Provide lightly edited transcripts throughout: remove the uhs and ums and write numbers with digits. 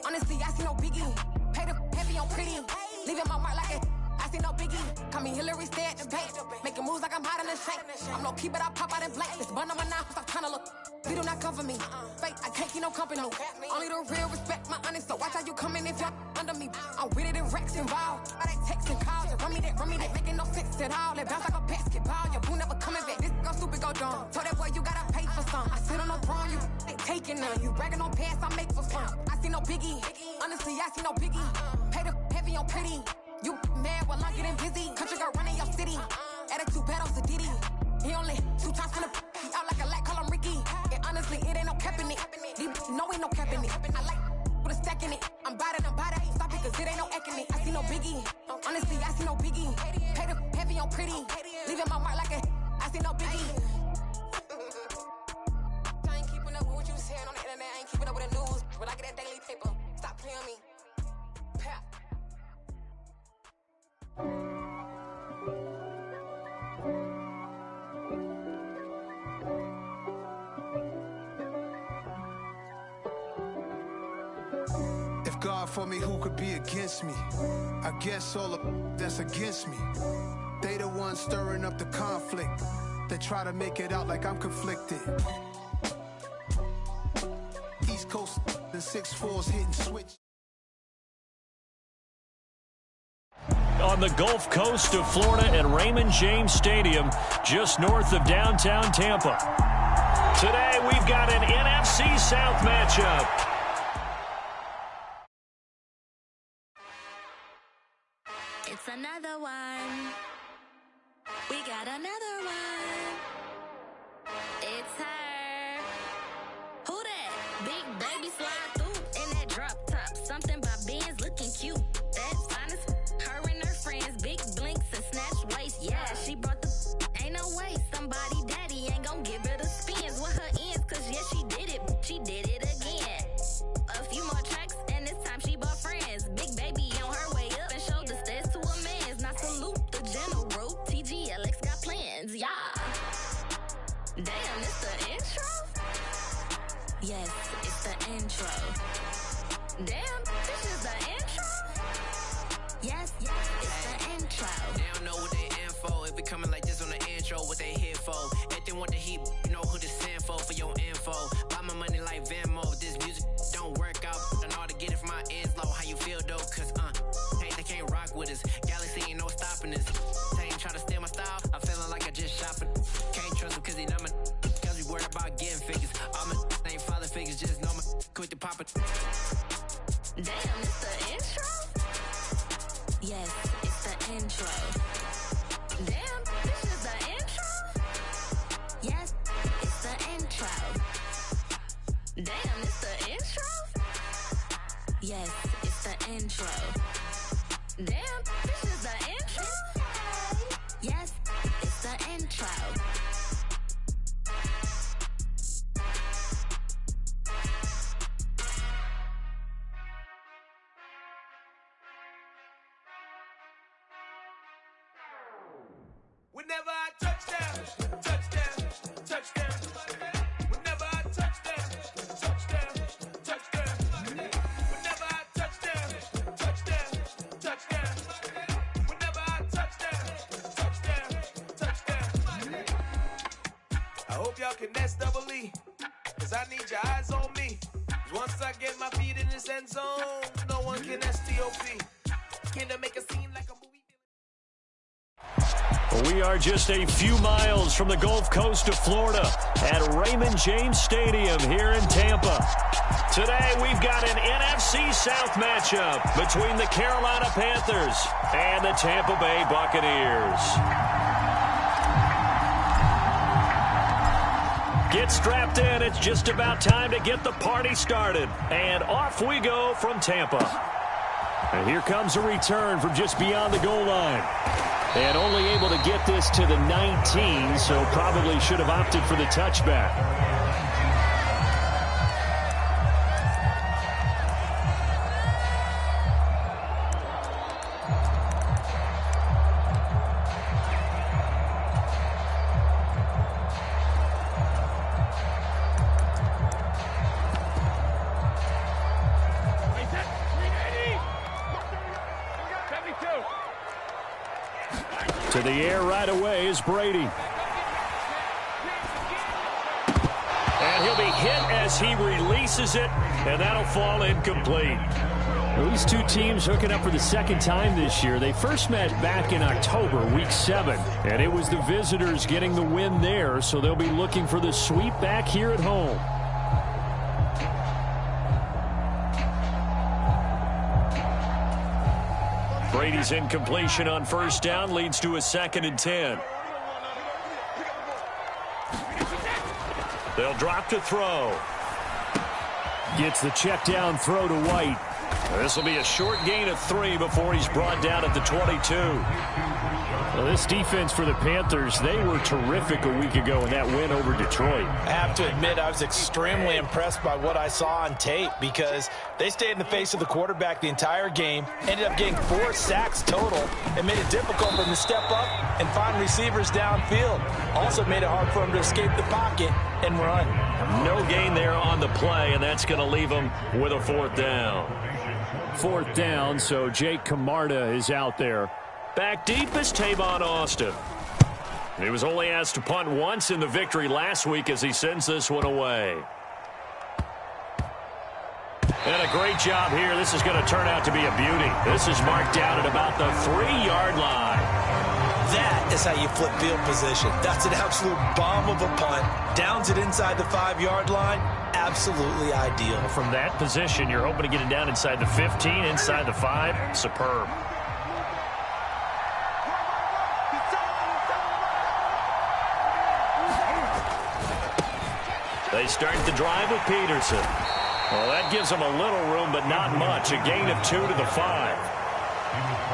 Honestly, I see no biggie. Pay the heavy on pretty. Leaving my mark like it. I see no biggie. Call me Hillary, stay at the bank. Making moves like I'm hot in the shank. I'm low key, but I pop out in blank. This bun on my knife, I'm trying to look. They do not come for me. Fake, I can't keep no company. Only the real respect my honest. So watch how you coming if you're under me. I'm with it and Rex involved. All they text and calls. Just run me that. Making no sense at all. They bounce like a basketball. Your boo never coming back. This go stupid, go dumb. Told that boy you gotta pay for some. I sit on no throne, you ain't taking none. You bragging on pants, I make for fun. I see no biggie. Honestly, I see no biggie. Pay the heavy on pretty. You mad while I'm getting busy. Country girl running your city. Attitude bad on Sadiddy. He only 2 times from the he out like a light, call him Ricky. And honestly, it ain't no cap in it. No, ain't no cap in it. I like with a stack in it. I'm bad it. Stop it, cause it ain't no acting it. I see no biggie. Honestly, I see no biggie. Pay the heavy on pretty. Leaving my mark like a I see no biggie. I ain't keeping up with what you saying on the internet. I ain't keeping up with the news. But I get that daily paper. Stop playing me. Pap. If God for me, who could be against me? I guess all of that's against me. They the ones stirring up the conflict. They try to make it out like I'm conflicted. East Coast, the 6'4's hitting switch. On the Gulf Coast of Florida at Raymond James Stadium, just north of downtown Tampa. Today, we've got an NFC South matchup. It's another one. We got another one. It's her. Who that? Big baby slide through in that drop top. Something by Benz looking cute. That's fine as her and her friends. Big blinks and snatch waist. Yeah, she brought the ain't no way. Somebody daddy ain't gon' give her the spins with her ends. Cause yeah, she did it. She did it again. A few more tracks and this time she bought friends. Big baby on her way up and showed the stairs to a man's. Now salute the general. TGLX got plans, yeah. Damn, it's the intro? Yes, it's the intro. Damn, this is the intro? Yes, it's the intro. They don't know what they info. If we coming like this on the intro, what they here for? Everything want the heat, you know who to send for your info. Buy my money like Venmo. This music don't work out. I know how to get it from my ends low. How you feel though? Cause they can't rock with us. Galaxy ain't no stopping us. They ain't try to steal my style. I'm feeling like I just shot for. Can't trust him cause he not my. Cause we worried about getting figures. All my ain't father figures. Just know my quit the pop it. Damn, it's the intro? Yes, it's the intro. Damn, this is the intro? Yes, it's the intro. Damn, it's the intro? Yes, it's the intro. Damn, this is the intro? Yes, it's the intro. Whenever I touchdown, touchdown, touchdown. Whenever I touchdown, touchdown, touchdown. Whenever I touchdown, touchdown, touchdown. Whenever I touchdown, touchdown, touchdown. I hope y'all can nest double E, cause I need your eyes on me. 'Cause once I get my feet in this end zone, no one can STOP. Can I make a scene like a movie? We are just a few miles from the Gulf Coast of Florida at Raymond James Stadium here in Tampa. Today, we've got an NFC South matchup between the Carolina Panthers and the Tampa Bay Buccaneers. Get strapped in. It's just about time to get the party started. And off we go from Tampa. And here comes a return from just beyond the goal line. And only able to get this to the 19, so probably should have opted for the touchback. To the air right away is Brady. And he'll be hit as he releases it, and that'll fall incomplete. Well, these two teams hooking up for the second time this year. They first met back in October, week 7, and it was the visitors getting the win there, so they'll be looking for the sweep back here at home. Brady's incompletion on first down leads to a 2nd and 10. They'll drop to throw. Gets the check down throw to White. This will be a short gain of 3 before he's brought down at the 22. Well, this defense for the Panthers, they were terrific a week ago in that win over Detroit. I have to admit, I was extremely impressed by what I saw on tape because they stayed in the face of the quarterback the entire game, ended up getting 4 sacks total, and made it difficult for him to step up and find receivers downfield. Also made it hard for him to escape the pocket and run. No gain there on the play, and that's going to leave him with a 4th down. 4th down, so Jake Camarda is out there. Back deep is Tavon Austin. He was only asked to punt once in the victory last week as he sends this one away. And a great job here. This is going to turn out to be a beauty. This is marked down at about the 3-yard line. That is how you flip field position. That's an absolute bomb of a punt. Downs it inside the 5-yard line. Absolutely ideal. From that position, you're hoping to get it down inside the 15, inside the 5. Superb. They start the drive with Peterson. Well, that gives them a little room, but not much. A gain of 2 to the 5.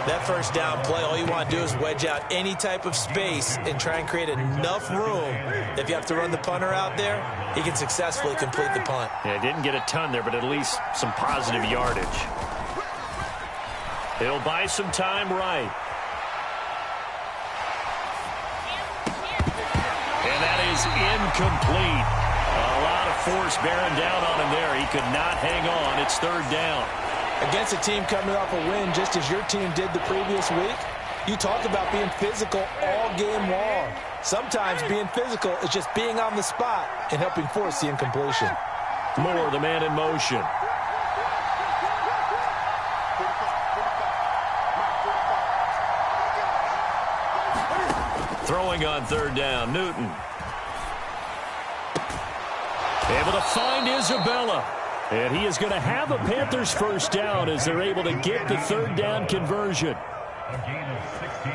That first down play, all you want to do is wedge out any type of space and try and create enough room. If you have to run the punter out there, he can successfully complete the punt. Yeah, didn't get a ton there, but at least some positive yardage. He'll buy some time right. And that is incomplete. A lot of force bearing down on him there. He could not hang on. It's 3rd down. Against a team coming off a win just as your team did the previous week, you talk about being physical all game long. Sometimes being physical is just being on the spot and helping force the incompletion. Moore, the man in motion. Throwing on 3rd down, Newton. Able to find Isabella. And he is going to have a Panthers first down as they're able to get the 3rd down conversion.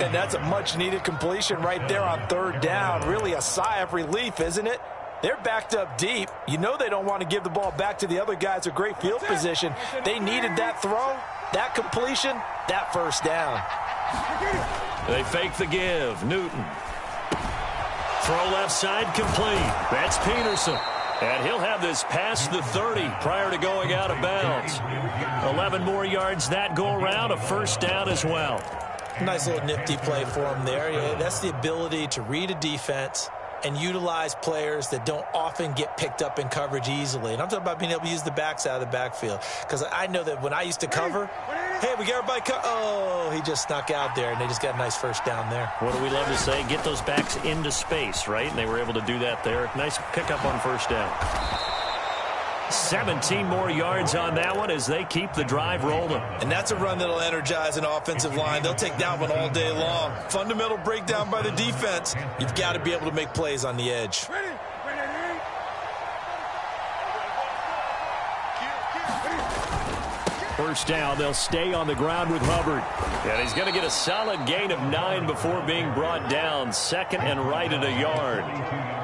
And that's a much-needed completion right there on 3rd down. Really a sigh of relief, isn't it? They're backed up deep. You know they don't want to give the ball back to the other guys. A great field position. They needed that throw, that completion, that first down. They fake the give. Newton. Throw left side complete. That's Peterson. And he'll have this past the 30 prior to going out of bounds. 11 more yards that go around, a first down as well. Nice little nifty play for him there. Yeah, that's the ability to read a defense and utilize players that don't often get picked up in coverage easily. And I'm talking about being able to use the backs out of the backfield. Because I know that when I used to cover, hey, we got everybody oh, he just snuck out there, and they just got a nice first down there. What do we love to say? Get those backs into space, right? And they were able to do that there. Nice pickup on first down. 17 more yards on that one as they keep the drive rolling. And that's a run that'll energize an offensive line. They'll take that one all day long. Fundamental breakdown by the defense. You've got to be able to make plays on the edge. First down, they'll stay on the ground with Hubbard. And he's going to get a solid gain of 9 before being brought down. 2nd and right at a yard.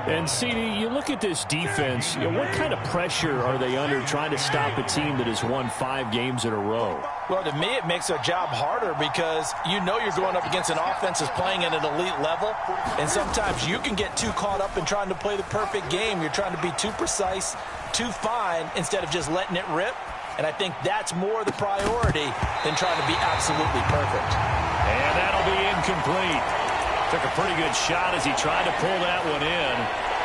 And, CD, you look at this defense, what kind of pressure are they under trying to stop a team that has won 5 games in a row? Well, to me, it makes their job harder because you know you're going up against an offense that's playing at an elite level. And sometimes you can get too caught up in trying to play the perfect game. You're trying to be too precise, too fine, instead of just letting it rip. And I think that's more the priority than trying to be absolutely perfect. And that'll be incomplete. Took a pretty good shot as he tried to pull that one in.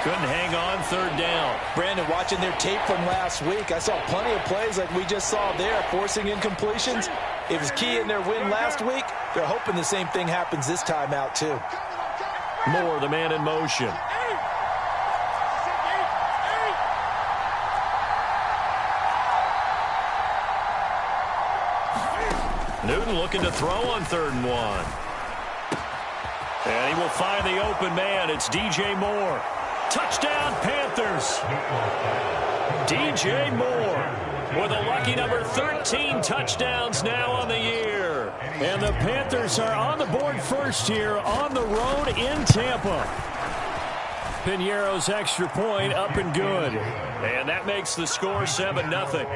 Couldn't hang on third down. Brandon, watching their tape from last week, I saw plenty of plays like we just saw there, forcing incompletions. It was key in their win last week. They're hoping the same thing happens this time out, too. Moore, the man in motion. Newton looking to throw on 3rd and 1. And he will find the open man. It's DJ Moore. Touchdown, Panthers. DJ Moore with a lucky number 13 touchdowns now on the year. And the Panthers are on the board first here on the road in Tampa. Piñeiro's extra point up and good. And that makes the score 7-0.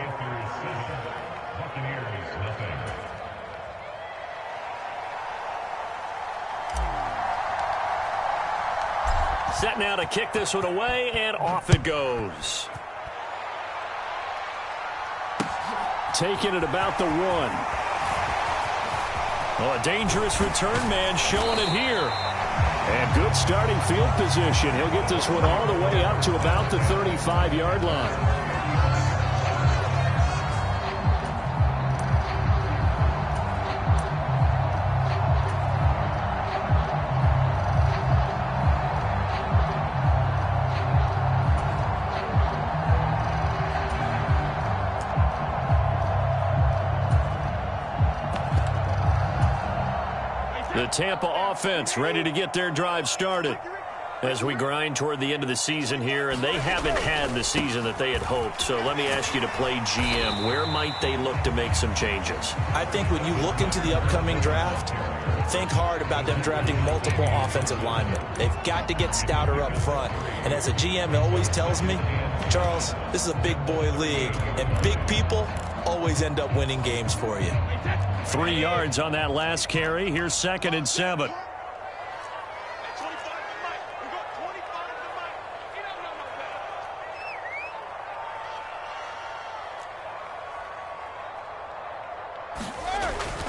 Set now to kick this one away, and off it goes. Taking it about the 1. Well, a dangerous return man showing it here. And good starting field position. He'll get this one all the way up to about the 35-yard line. The Tampa offense ready to get their drive started as we grind toward the end of the season here, and they haven't had the season that they had hoped. So let me ask you to play GM. Where might they look to make some changes? I think when you look into the upcoming draft, think hard about them drafting multiple offensive linemen. They've got to get stouter up front. And as a GM, it always tells me, Charles, this is a big boy league, and big people always end up winning games for you. 3 yards on that last carry. Here's 2nd and 7.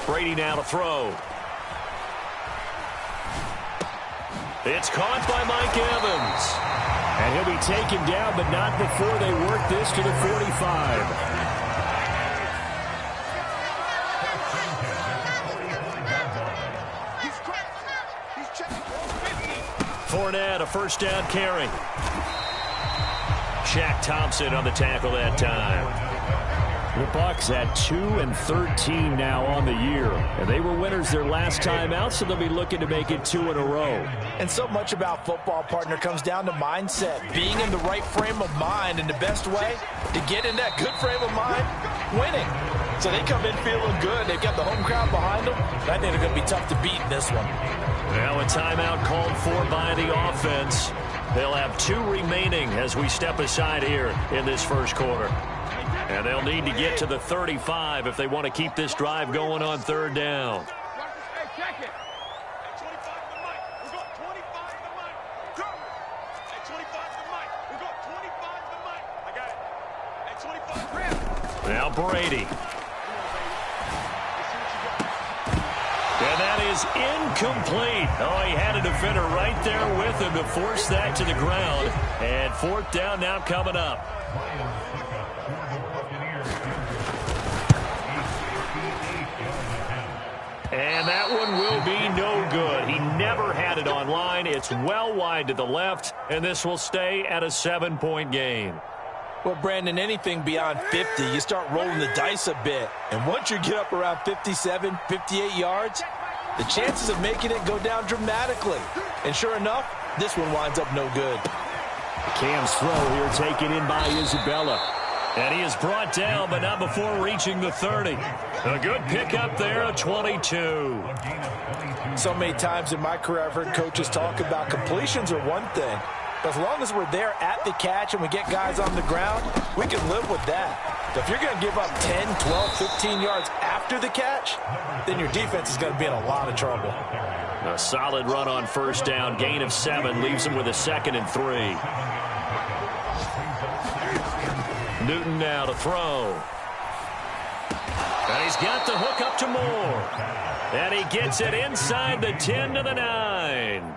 Brady now to throw. It's caught by Mike Evans. And he'll be taken down, but not before they work this to the 45. Fournette, a first down carry. Shaq Thompson on the tackle that time. The Bucs at 2-13 now on the year. And they were winners their last time out, so they'll be looking to make it 2 in a row. And so much about football, partner, comes down to mindset. Being in the right frame of mind, and the best way to get in that good frame of mind, winning. So they come in feeling good. They've got the home crowd behind them. I think they're going to be tough to beat in this one. Now a timeout called for by the offense. They'll have 2 remaining as we step aside here in this first quarter. And they'll need to get to the 35 if they want to keep this drive going on 3rd down. Now Brady. And that is incomplete. Oh, he had a defender right there with him to force that to the ground. And 4th down now coming up. And that one will be no good. He never had it on line. It's well wide to the left, and this will stay at a 7-point game. Well, Brandon, anything beyond 50, you start rolling the dice a bit. And once you get up around 57, 58 yards, the chances of making it go down dramatically. And sure enough, this one winds up no good. Cam's throw here taken in by Isabella. And he is brought down, but not before reaching the 30. A good pickup there, a 22. So many times in my career, I've heard coaches talk about completions are one thing. But as long as we're there at the catch and we get guys on the ground, we can live with that. But if you're going to give up 10, 12, 15 yards after the catch, then your defense is going to be in a lot of trouble. A solid run on 1st down. Gain of 7 leaves him with a 2nd and 3. Newton now to throw. And he's got the hook up to Moore. And he gets it inside the 10 to the 9.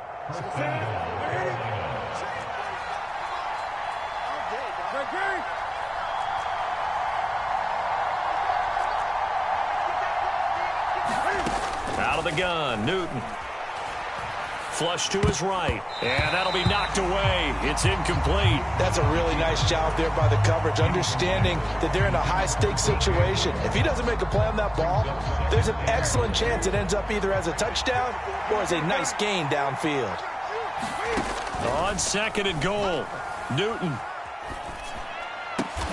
Out of the gun, Newton. Flush to his right, and that'll be knocked away. It's incomplete. That's a really nice job there by the coverage, understanding that they're in a high-stakes situation. If he doesn't make a play on that ball, there's an excellent chance it ends up either as a touchdown or as a nice gain downfield. On 2nd and goal, Newton.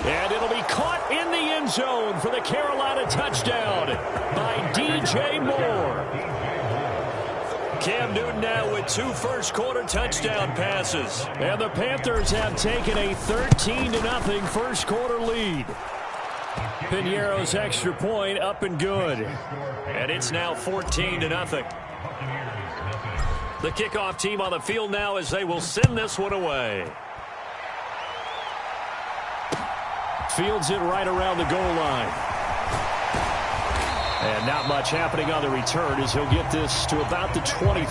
And it'll be caught in the end zone for the Carolina touchdown by D.J. Moore. Cam Newton now with 2 first-quarter touchdown passes. And the Panthers have taken a 13-0 first-quarter lead. Piñeiro's extra point up and good. And it's now 14-0. The kickoff team on the field now as they will send this one away. Fields it right around the goal line. And not much happening on the return as he'll get this to about the 23.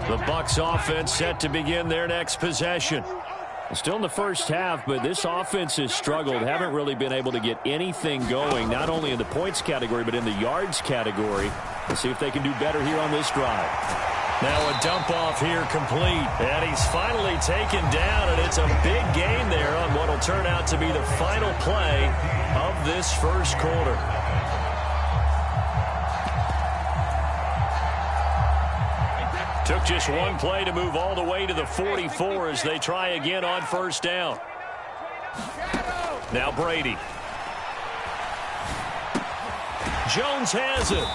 The Bucs offense set to begin their next possession. Still in the first half, but this offense has struggled. Haven't really been able to get anything going, not only in the points category, but in the yards category. Let's see if they can do better here on this drive. Now a dump off here complete. And he's finally taken down, and it's a big gain there on what will turn out to be the final play of this first quarter. Took just one play to move all the way to the 44 as they try again on first down. Now Brady. Jones has it.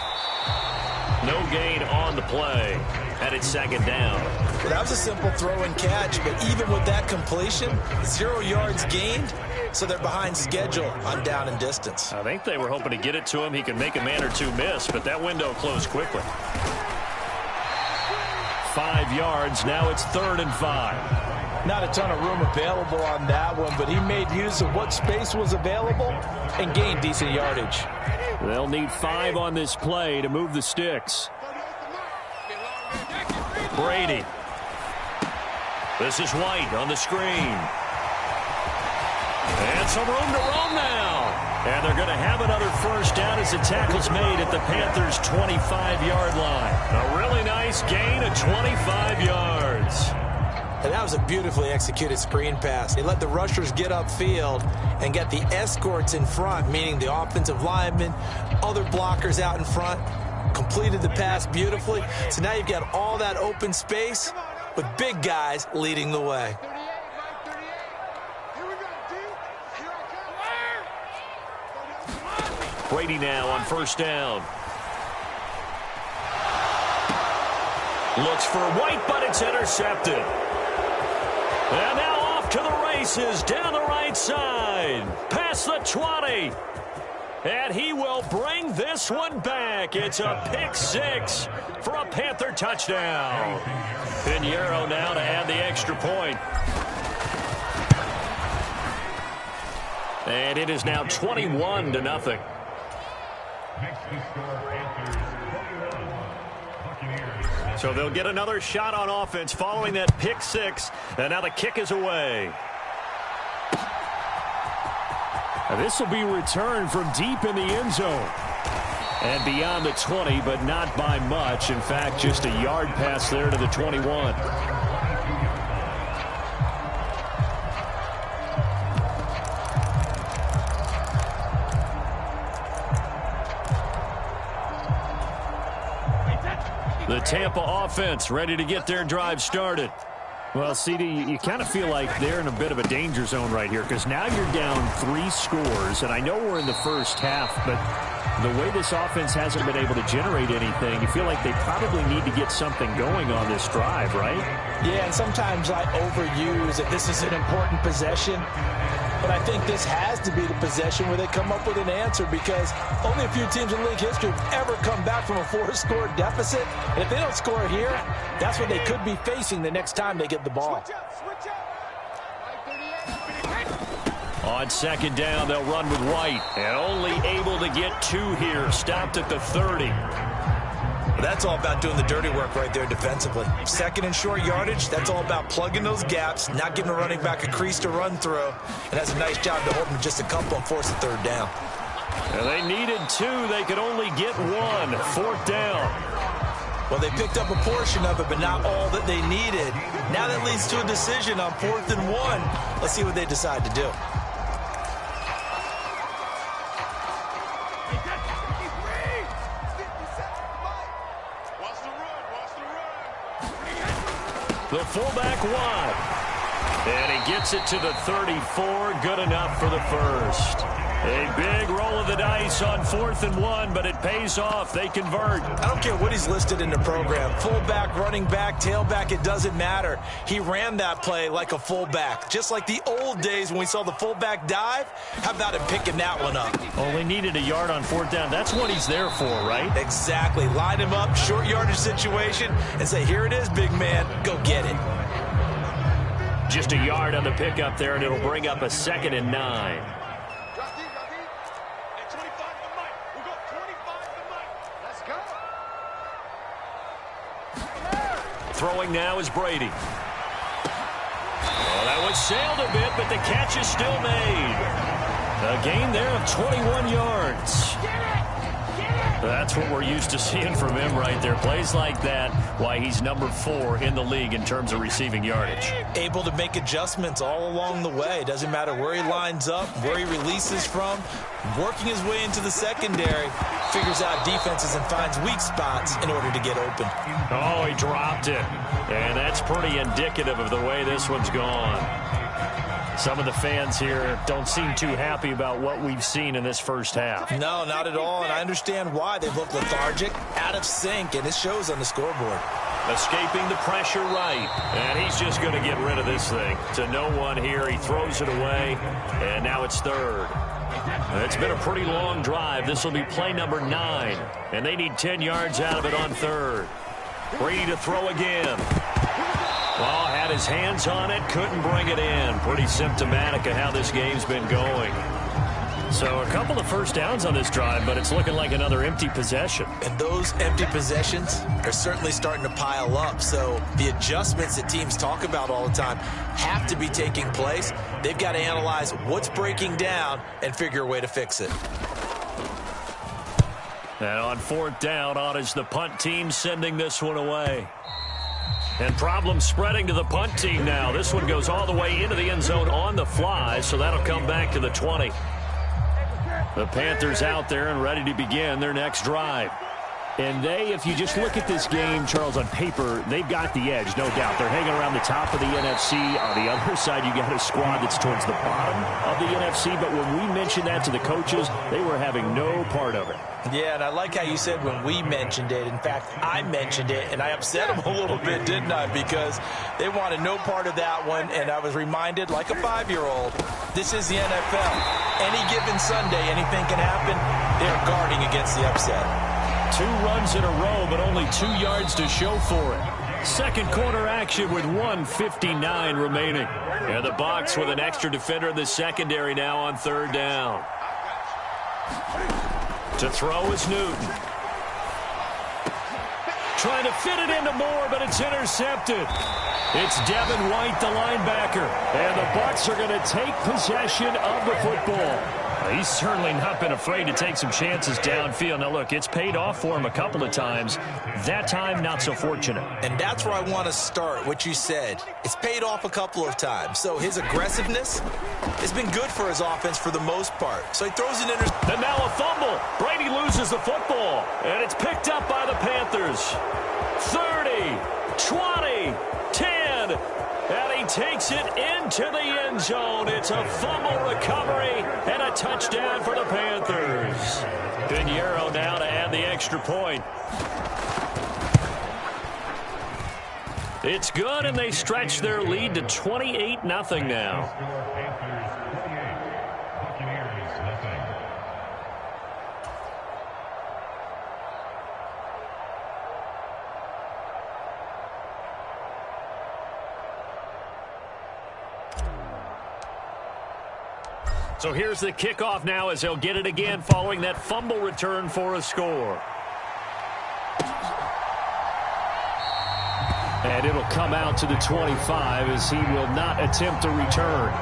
No gain on the play. And it's 2nd down. Well, that was a simple throw and catch, but even with that completion, 0 yards gained, so they're behind schedule on down and distance. I think they were hoping to get it to him. He could make a man or two miss, but that window closed quickly. 5 yards. Now it's 3rd and 5. Not a ton of room available on that one, but he made use of what space was available and gained decent yardage. They'll need 5 on this play to move the sticks. Brady. This is White on the screen. And some room to roam now. And they're going to have another first down as the tackle's made at the Panthers' 25-yard line. A really nice gain of 25 yards. And that was a beautifully executed screen pass. They let the rushers get upfield and get the escorts in front, meaning the offensive linemen, other blockers out in front, completed the pass beautifully. So now you've got all that open space with big guys leading the way. Brady now on first down. Looks for White, but it's intercepted. And now off to the races down the right side. Past the 20. And he will bring this one back. It's a pick 6 for a Panther touchdown. Piñeiro now to add the extra point. And it is now 21-0. So they'll get another shot on offense following that pick 6. And now the kick is away. This will be returned from deep in the end zone. And beyond the 20, but not by much. In fact, just a yard pass there to the 21. The Tampa offense ready to get their drive started. Well, CD, you kind of feel like they're in a bit of a danger zone right here because now you're down 3 scores, and I know we're in the first half, but the way this offense hasn't been able to generate anything, you feel like they probably need to get something going on this drive, right? Yeah, and sometimes I overuse that this is an important possession. But I think this has to be the possession where they come up with an answer because only a few teams in league history have ever come back from a 4-score deficit. And if they don't score here, that's what they could be facing the next time they get the ball. On second down, they'll run with White. And only able to get 2 here. Stopped at the 30. That's all about doing the dirty work right there defensively. Second and short yardage, that's all about plugging those gaps, not giving a running back a crease to run through, and that's a nice job to hold him just a couple and force a third down. And they needed 2. They could only get 1. 4th down. Well, they picked up a portion of it, but not all that they needed. Now that leads to a decision on 4th and 1. Let's see what they decide to do. The fullback wide. And he gets it to the 34. Good enough for the first. A big roll of the dice on 4th and 1, but it pays off. They convert. I don't care what he's listed in the program. Fullback, running back, tailback, it doesn't matter. He ran that play like a fullback. Just like the old days when we saw the fullback dive. How about him picking that one up? Only needed a yard on 4th down. That's what he's there for, right? Exactly. Line him up, short yardage situation, and say, here it is, big man. Go get it. Just a yard on the pickup there, and it'll bring up a 2nd and 9. Throwing now is Brady. Well, that was sailed a bit, but the catch is still made. A gain there of 21 yards. That's what we're used to seeing from him right there. Plays like that, why he's number 4 in the league in terms of receiving yardage. Able to make adjustments all along the way. Doesn't matter where he lines up, where he releases from. Working his way into the secondary, figures out defenses and finds weak spots in order to get open. Oh, he dropped it. And that's pretty indicative of the way this one's gone. Some of the fans here don't seem too happy about what we've seen in this first half. No, not at all, and I understand why. They look lethargic, out of sync, and it shows on the scoreboard. Escaping the pressure right, and he's just going to get rid of this thing. To no one here, he throws it away, and now it's 3rd. It's been a pretty long drive. This will be play number 9, and they need 10 yards out of it on 3rd. Brady to throw again. Well, had his hands on it, couldn't bring it in. Pretty symptomatic of how this game's been going. So a couple of first downs on this drive, but it's looking like another empty possession. And those empty possessions are certainly starting to pile up. So the adjustments that teams talk about all the time have to be taking place. They've got to analyze what's breaking down and figure a way to fix it. And on 4th down, on is the punt team sending this one away. And problems spreading to the punt team now. This one goes all the way into the end zone on the fly, so that'll come back to the 20. The Panthers out there and ready to begin their next drive. And they, if you just look at this game, Charles, on paper, they've got the edge, no doubt. They're hanging around the top of the NFC. On the other side, you got a squad that's towards the bottom of the NFC. But when we mentioned that to the coaches, they were having no part of it. Yeah, and I like how you said when we mentioned it. In fact, I mentioned it, and I upset them a little bit, didn't I? Because they wanted no part of that one, and I was reminded, like a 5-year-old, this is the NFL. Any given Sunday, anything can happen. They're guarding against the upset. 2 runs in a row, but only 2 yards to show for it. Second quarter action with 1:59 remaining. And the Bucs with an extra defender in the secondary now on 3rd down. To throw is Newton. Trying to fit it into Moore, but it's intercepted. It's Devin White, the linebacker. And the Bucs are going to take possession of the football. He's certainly not been afraid to take some chances downfield. Now, look, it's paid off for him a couple of times. That time, not so fortunate. And that's where I want to start, what you said. It's paid off a couple of times. So his aggressiveness has been good for his offense for the most part. So he throws an interception. And now a fumble. Brady loses the football. And it's picked up by the Panthers. 30, 20, 10. And he takes it into the end zone. It's a fumble recovery and a touchdown for the Panthers. Pinheiro now to add the extra point. It's good, and they stretch their lead to 28-0 now. So here's the kickoff now as they'll get it again following that fumble return for a score. And it'll come out to the 25 as he will not attempt a return.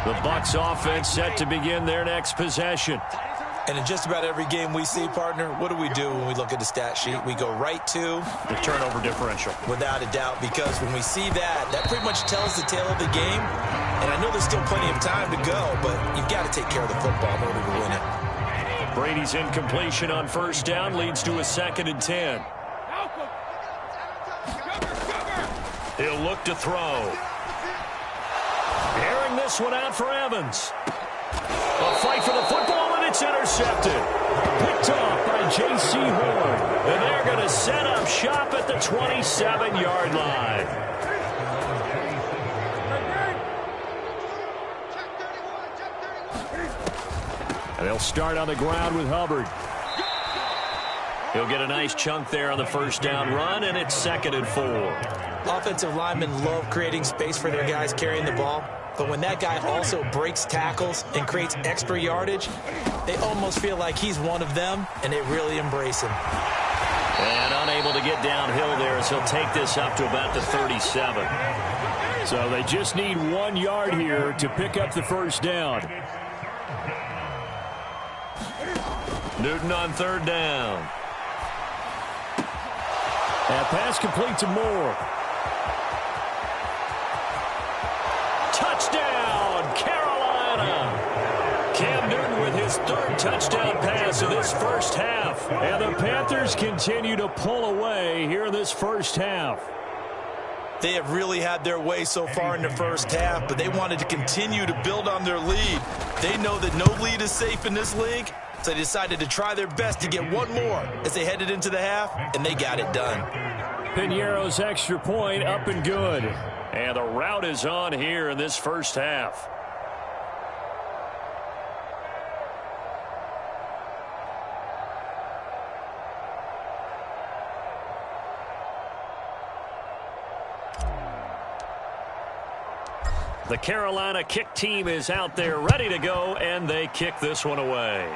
The Bucs offense set to begin their next possession. And in just about every game we see, partner, what do we do when we look at the stat sheet? We go right to the turnover differential. Without a doubt, because when we see that, that pretty much tells the tale of the game. And I know there's still plenty of time to go, but you've got to take care of the football in order to win it. Brady's incompletion on first down leads to a 2nd and 10. He'll look to throw. Airing this one out for Evans. A fight for the football, and it's intercepted. Picked off by J.C. Horn. And they're going to set up shop at the 27-yard line. And they'll start on the ground with Hubbard. He'll get a nice chunk there on the first down run, and it's 2nd and 4. Offensive linemen love creating space for their guys carrying the ball. But when that guy also breaks tackles and creates extra yardage, they almost feel like he's one of them, and they really embrace him. And unable to get downhill there as he'll take this up to about the 37. So they just need 1 yard here to pick up the first down. Newton on 3rd down. And pass complete to Moore. Touchdown, Carolina! Cam Newton with his 3rd touchdown pass of this first half. And the Panthers continue to pull away here in this first half. They have really had their way so far in the first half, but they wanted to continue to build on their lead. They know that no lead is safe in this league, so they decided to try their best to get one more as they headed into the half, and they got it done. Piñeiro's extra point up and good. And the route is on here in this first half. The Carolina kick team is out there ready to go, and they kick this one away.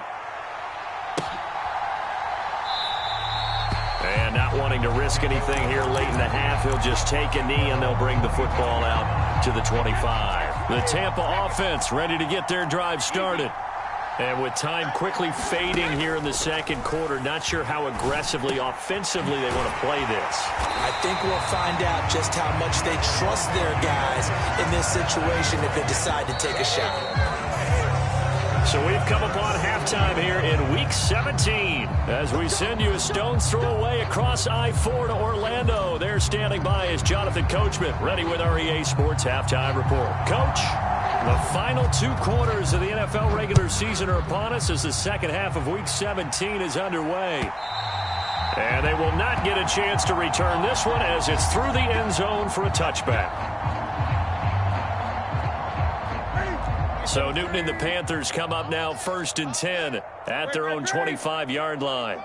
And not wanting to risk anything here late in the half, he'll just take a knee, and they'll bring the football out to the 25. The Tampa offense ready to get their drive started. And with time quickly fading here in the second quarter, not sure how aggressively, offensively they want to play this. I think we'll find out just how much they trust their guys in this situation if they decide to take a shot. So we've come upon halftime here in Week 17 as we send you a stone's throw away across I-4 to Orlando. There standing by is Jonathan Coachman, ready with our EA Sports Halftime Report. Coach, the final 2 quarters of the NFL regular season are upon us as the second half of Week 17 is underway. And they will not get a chance to return this one as it's through the end zone for a touchback. So Newton and the Panthers come up now 1st and 10 at their own 25-yard line.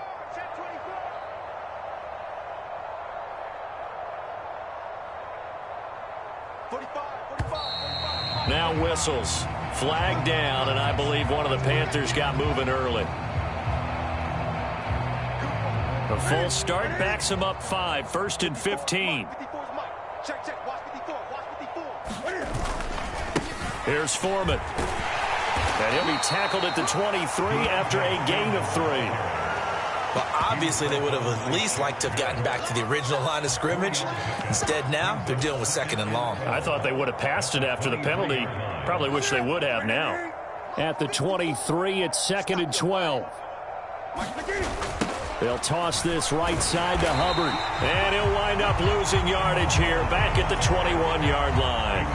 Now whistles. Flag down, and I believe one of the Panthers got moving early. The full start backs him up 5, 1st and 15. Here's Foreman. And he'll be tackled at the 23 after a gain of 3. Well, obviously they would have at least liked to have gotten back to the original line of scrimmage. Instead now, they're dealing with 2nd and long. I thought they would have passed it after the penalty. Probably wish they would have now. At the 23, it's 2nd and 12. They'll toss this right side to Hubbard. And he'll wind up losing yardage here back at the 21-yard line.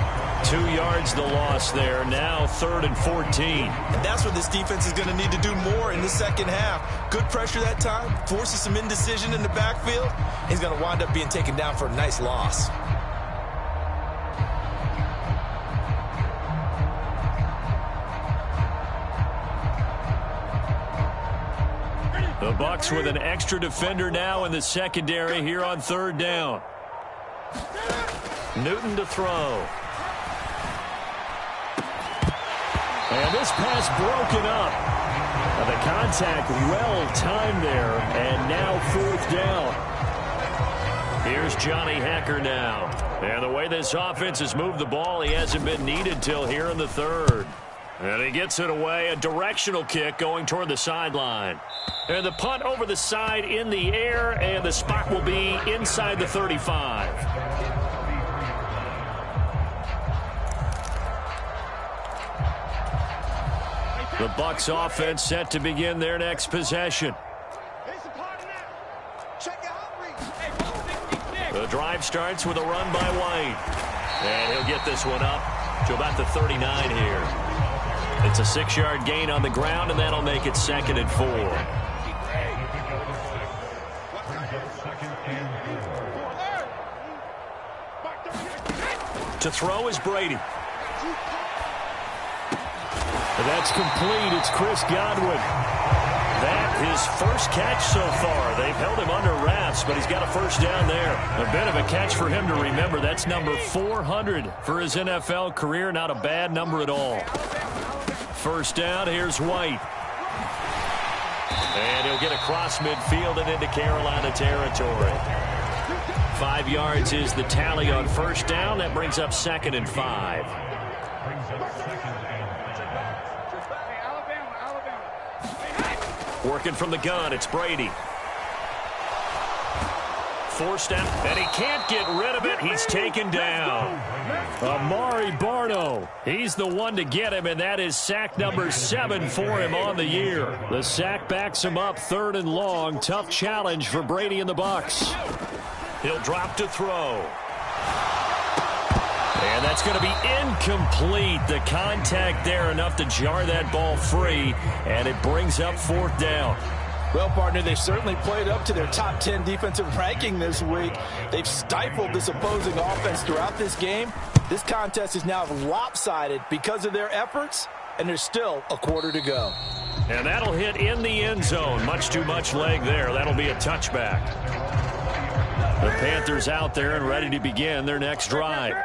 2 yards the loss there. Now 3rd and 14. And that's what this defense is going to need to do more in the second half. Good pressure that time. Forces some indecision in the backfield. He's going to wind up being taken down for a nice loss. The Bucs with an extra defender now in the secondary here on 3rd down. Newton to throw. And this pass broken up. The contact well-timed there, and now 4th down. Here's Johnny Hacker now. And the way this offense has moved the ball, he hasn't been needed till here in the 3rd. And he gets it away, a directional kick going toward the sideline. And the punt over the side in the air, and the spot will be inside the 35. The Bucs offense set to begin their next possession. The drive starts with a run by White. And he'll get this one up to about the 39 here. It's a 6-yard gain on the ground, and that'll make it 2nd and 4. To throw is Brady. That's complete. It's Chris Godwin. That his first catch so far. They've held him under wraps, but he's got a first down there. A bit of a catch for him to remember. That's number 400 for his NFL career. Not a bad number at all. First down, here's White. And he'll get across midfield and into Carolina territory. 5 yards is the tally on first down. That brings up 2nd and 5. Working from the gun, it's Brady. Forced out, and he can't get rid of it. He's taken down. Amari Barno. He's the one to get him, and that is sack number 7 for him on the year. The sack backs him up 3rd and long. Tough challenge for Brady and the Bucs. He'll drop to throw. And that's going to be incomplete. The contact there enough to jar that ball free, and it brings up 4th down. Well, partner, they certainly played up to their top 10 defensive ranking this week. They've stifled this opposing offense throughout this game. This contest is now lopsided because of their efforts, and there's still a quarter to go. And that'll hit in the end zone. Much too much leg there. That'll be a touchback. The Panthers out there and ready to begin their next drive.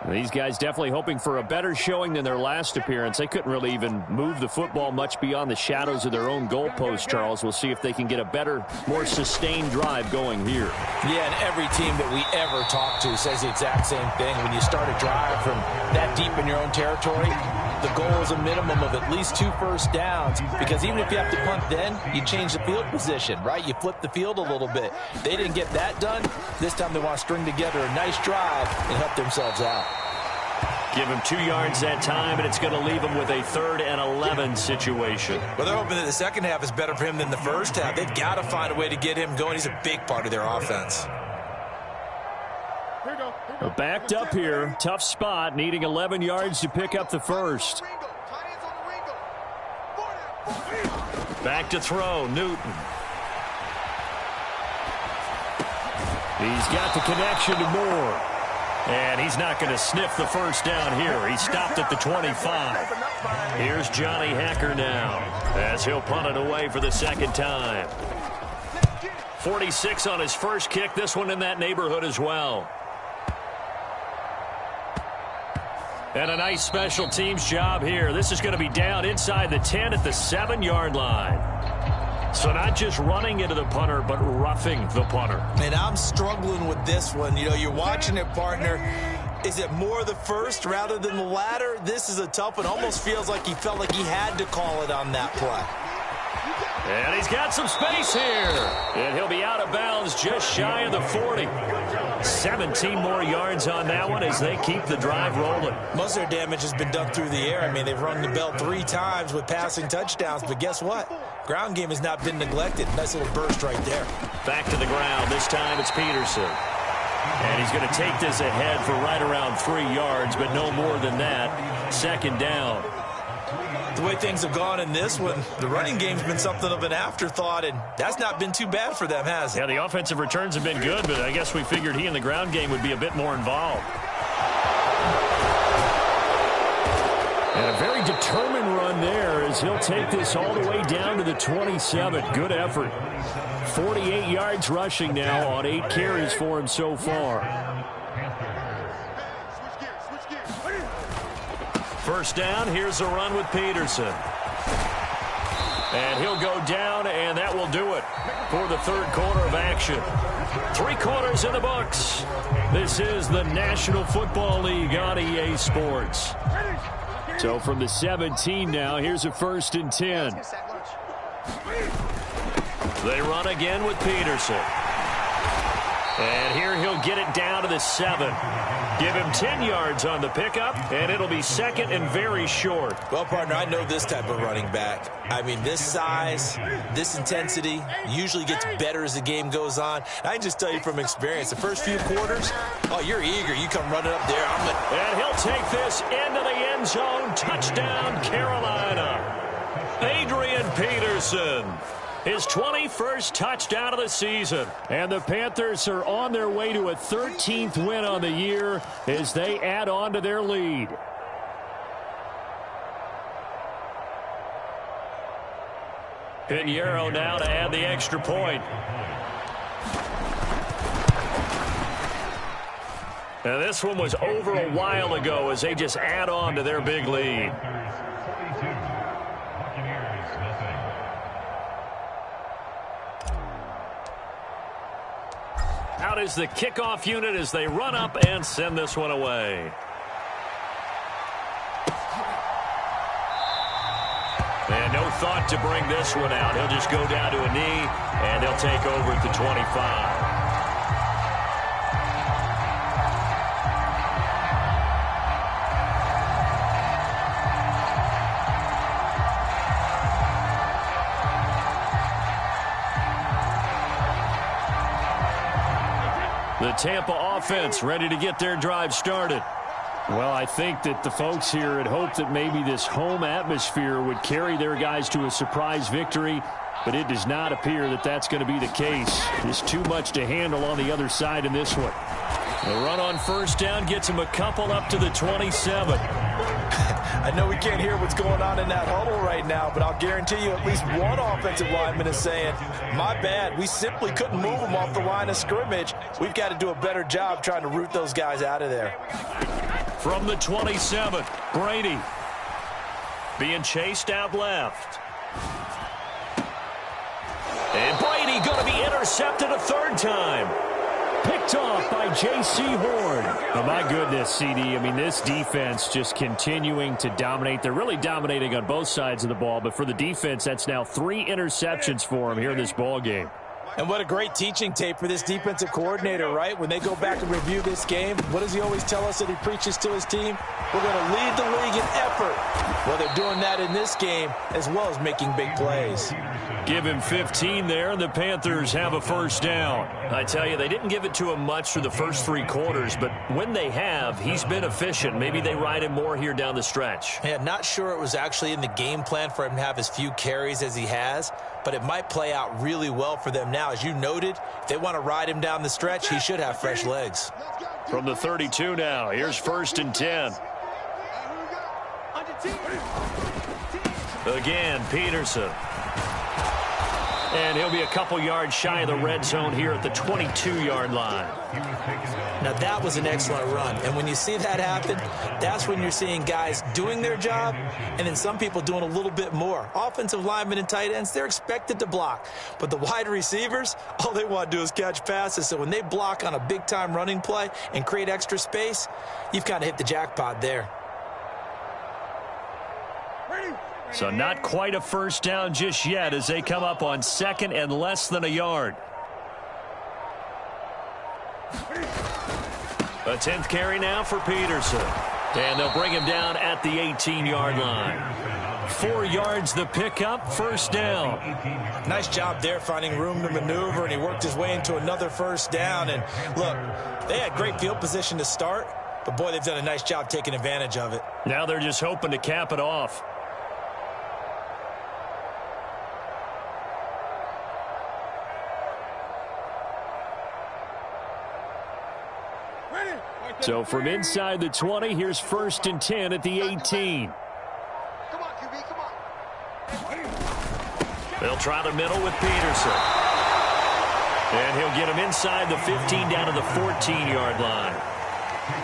These guys definitely hoping for a better showing than their last appearance. They couldn't really even move the football much beyond the shadows of their own goalpost, Charles. We'll see if they can get a better, more sustained drive going here. Yeah, and every team that we ever talk to says the exact same thing. When you start a drive from that deep in your own territory, the goal is a minimum of at least 2 first downs, because even if you have to punt then, you change the field position, right? You flip the field a little bit. They didn't get that done. This time they want to string together a nice drive and help themselves out. Give him 2 yards that time, and it's going to leave him with a 3rd and 11 situation. Well, they're hoping that the second half is better for him than the first half. They've got to find a way to get him going. He's a big part of their offense. Backed up here. Tough spot, needing 11 yards to pick up the first. Back to throw, Newton. He's got the connection to Moore. And he's not going to sniff the first down here. He stopped at the 25. Here's Johnny Hacker now, as he'll punt it away for the 2nd time. 46 on his first kick. This one in that neighborhood as well. And a nice special teams job here. This is going to be down inside the 10 at the 7-yard line. So not just running into the punter, but roughing the punter. And I'm struggling with this one. You know, you're watching it, partner. Is it more the first rather than the latter? This is a tough one. Almost feels like he felt like he had to call it on that play. And he's got some space here. And he'll be out of bounds just shy of the 40. 17 more yards on that one as they keep the drive rolling. Most of their damage has been done through the air. I mean, they've rung the bell 3 times with passing touchdowns, but guess what? Ground game has not been neglected. Nice little burst right there. Back to the ground. This time it's Peterson. And he's going to take this ahead for right around 3 yards, but no more than that. 2nd down. The way things have gone in this one, the running game's been something of an afterthought, and that's not been too bad for them, has it? Yeah, the offensive returns have been good, but I guess we figured he in the ground game would be a bit more involved. And a very determined run there as he'll take this all the way down to the 27. Good effort. 48 yards rushing now on 8 carries for him so far. First down, here's a run with Peterson. And he'll go down, and that will do it for the third quarter of action. 3 quarters in the books. This is the National Football League on EA Sports. So from the 17 now, here's a 1st and 10. They run again with Peterson. And here he'll get it down to the 7. Give him 10 yards on the pickup, and it'll be 2nd and very short. Well, partner, I know this type of running back. I mean, this size, this intensity usually gets better as the game goes on. I can just tell you from experience, the first few quarters, oh, you're eager. You come running up there. And he'll take this into the end zone. Touchdown, Carolina. Adrian Peterson. His 21st touchdown of the season. And the Panthers are on their way to a 13th win on the year as they add on to their lead. Pinheiro now to add the extra point. And this one was over a while ago as they just add on to their big lead. Out is the kickoff unit as they run up and send this one away. And no thought to bring this one out. He'll just go down to a knee, and they'll take over at the 25. The Tampa offense ready to get their drive started. Well, I think that the folks here had hoped that maybe this home atmosphere would carry their guys to a surprise victory, but it does not appear that that's going to be the case. There's too much to handle on the other side in this one. The run on first down gets him a couple up to the 27. I know we can't hear what's going on in that huddle right now, but I'll guarantee you at least one offensive lineman is saying, my bad, we simply couldn't move them off the line of scrimmage. We've got to do a better job trying to root those guys out of there. From the 27, Brady being chased out left. And Brady going to be intercepted a 3rd time. Picked off by J.C. Horn. Oh, my goodness, CD. I mean, this defense just continuing to dominate. They're really dominating on both sides of the ball, but for the defense, that's now 3 interceptions for them here in this ball game. And what a great teaching tape for this defensive coordinator, right? When they go back and review this game, what does he always tell us that he preaches to his team? We're going to lead the league in effort. Well, they're doing that in this game as well as making big plays. Give him 15 there, and the Panthers have a 1st down. I tell you, they didn't give it to him much through the first 3 quarters, but when they have, he's been efficient. Maybe they ride him more here down the stretch. Yeah, not sure it was actually in the game plan for him to have as few carries as he has, but it might play out really well for them now. As you noted, if they want to ride him down the stretch, he should have fresh legs. From the 32 now, here's 1st and 10. Again, Peterson. And he'll be a couple yards shy of the red zone here at the 22-yard line. Now, that was an excellent run. And when you see that happen, that's when you're seeing guys doing their job and then some people doing a little bit more. Offensive linemen and tight ends, they're expected to block. But the wide receivers, all they want to do is catch passes. So when they block on a big-time running play and create extra space, you've kind of hit the jackpot there. So not quite a 1st down just yet as they come up on 2nd and less than a yard. A 10th carry now for Peterson. And they'll bring him down at the 18-yard line. 4 yards the pickup, 1st down. Nice job there finding room to maneuver, and he worked his way into another 1st down. And look, they had great field position to start, but boy, they've done a nice job taking advantage of it. Now they're just hoping to cap it off. So from inside the 20, here's 1st and 10 at the 18. Come on, QB, come on. They'll try the middle with Peterson. And he'll get him inside the 15 down to the 14-yard line.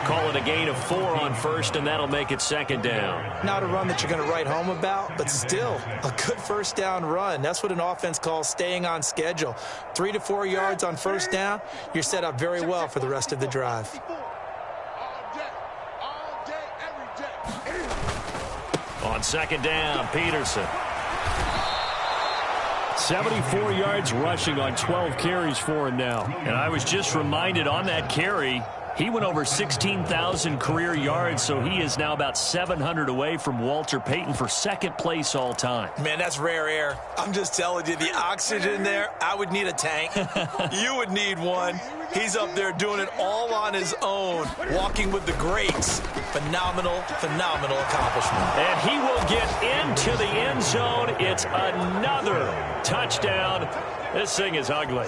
Call it a gain of 4 on first, and that'll make it second down. Not a run that you're going to write home about, but still a good first down run. That's what an offense calls staying on schedule. 3 to 4 yards on first down, you're set up very well for the rest of the drive. On second down, Peterson. 74 yards rushing on 12 carries for him now. And I was just reminded on that carry, he went over 16,000 career yards, so he is now about 700 away from Walter Payton for second place all time. Man, that's rare air. I'm just telling you, the oxygen there, I would need a tank. You would need one. He's up there doing it all on his own, walking with the greats. Phenomenal, phenomenal accomplishment. And he will get into the end zone. It's another touchdown. This thing is ugly.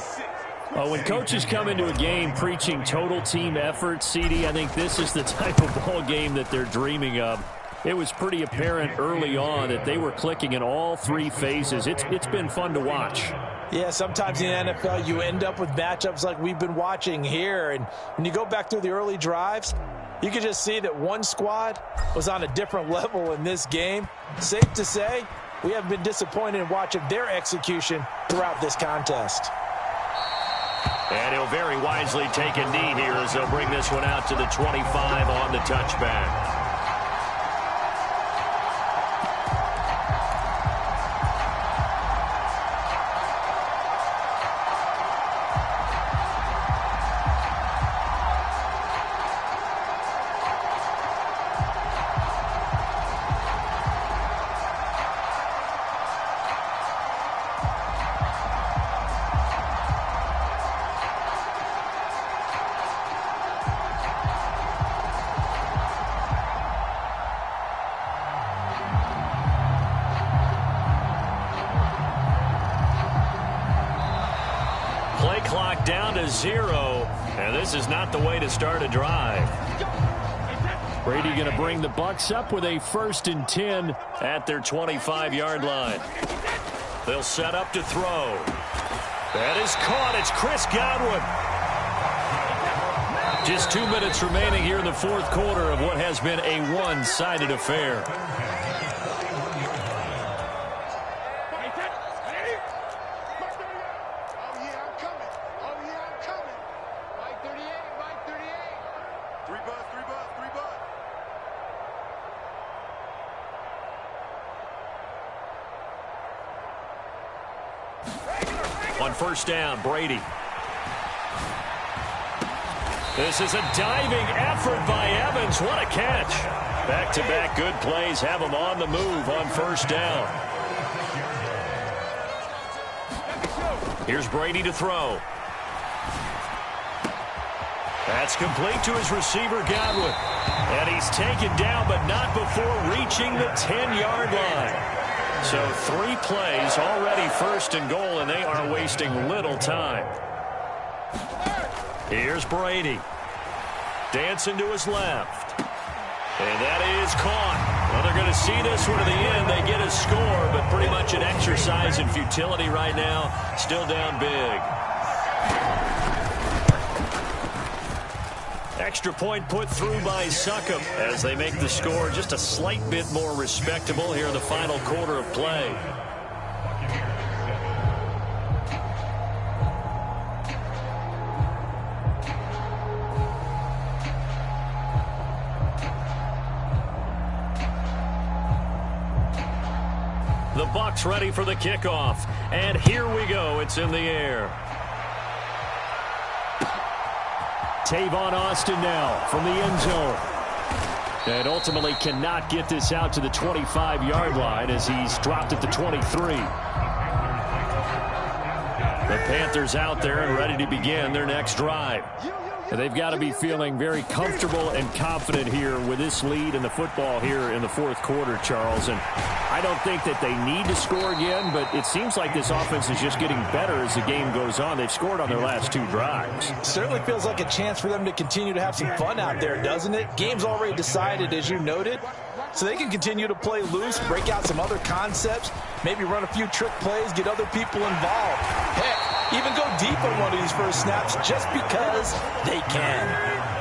When coaches come into a game preaching total team effort, CD, I think this is the type of ball game that they're dreaming of. It was pretty apparent early on that they were clicking in all 3 phases. It's been fun to watch. Yeah, sometimes in the NFL you end up with matchups like we've been watching here. And when you go back through the early drives, you can just see that one squad was on a different level in this game. Safe to say, we haven't been disappointed in watching their execution throughout this contest. And he'll very wisely take a knee here as they'll bring this one out to the 25 on the touchback. Play clock down to 0, and this is not the way to start a drive. Brady going to bring the Bucs up with a 1st and 10 at their 25-yard line. They'll set up to throw. That is caught. It's Chris Godwin. Just 2 minutes remaining here in the 4th quarter of what has been a one-sided affair. On first down, Brady. This is a diving effort by Evans. What a catch. Back-to-back good plays have him on the move on first down. Here's Brady to throw. That's complete to his receiver, Godwin. And he's taken down, but not before reaching the 10-yard line. So 3 plays, already 1st and goal, and they are wasting little time. Here's Brady. Dancing to his left. And that is caught. Well, they're going to see this one to the end. They get a score, but pretty much an exercise in futility right now. Still down big. Extra point put through by Succop as they make the score just a slight bit more respectable here in the final quarter of play. The Bucs ready for the kickoff. And here we go. It's in the air. Tavon Austin now from the end zone. And ultimately cannot get this out to the 25-yard line as he's dropped at the 23. The Panthers out there and ready to begin their next drive. And they've got to be feeling very comfortable and confident here with this lead in the football here in the 4th quarter, Charles. And I don't think that they need to score again, but it seems like this offense is just getting better as the game goes on. They've scored on their last 2 drives. Certainly feels like a chance for them to continue to have some fun out there, doesn't it? Game's already decided, as you noted, so they can continue to play loose, break out some other concepts, maybe run a few trick plays, get other people involved. Heck, even go deep on one of these first snaps just because they can.